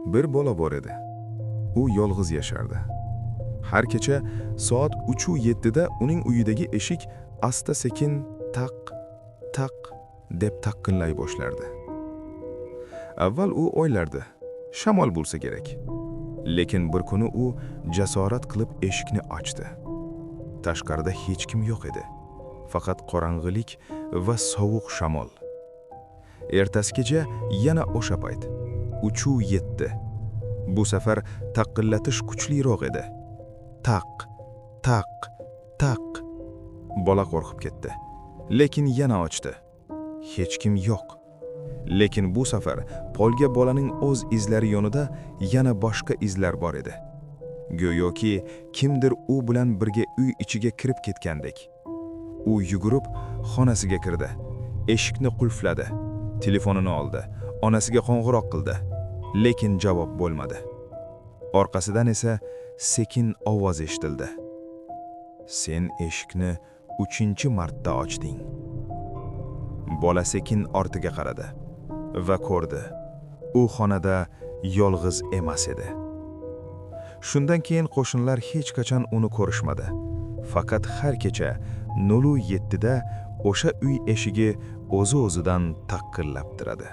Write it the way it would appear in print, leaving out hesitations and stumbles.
Bir bola bor edi. U yolg'iz yashardi. Har kecha soat 3:07 da uning uyidagi eshik asta-sekin taq, taq deb taqinlay boshlardi. Avval u o'ylardi, shamol bo'lsa kerak. Lekin bir kuni u jasorat qilib eshikni ochdi. Tashqarida hech kim yo'q edi. Faqat qorong'ilik va sovuq shamol. Ertasigacha yana o'sha payt 3:07. Bu safar taqillatish kuchliroq edi. Taq, taq, taq. Bola qo'rqib ketdi. Lekin yana ochdi. Hech kim yo'q. Lekin bu safar polga bolaning o'z izlari yonida yana boshqa izlar bor edi. Go'yoki kimdir u bilan birga uy ichiga kirib ketgandek. U yugurib xonasiga kirdi. Eshikni qulfladi. Telefonini oldi. Onasiga qo'ng'iroq qildi. Lekin javob bo'lmadi. Orqasidan esa sekin ovoz eshitildi. Sen eshikni 3-marta ochding. Bola sekin ortiga qaradi va ko'rdi. U xonada yolg'iz emas edi. Shundan keyin qo'shnilar hech qachon uni ko'rishmadi. Faqat har kecha 07 da o'sha uy eshigi o'zi-o'zidan taqillab turadi.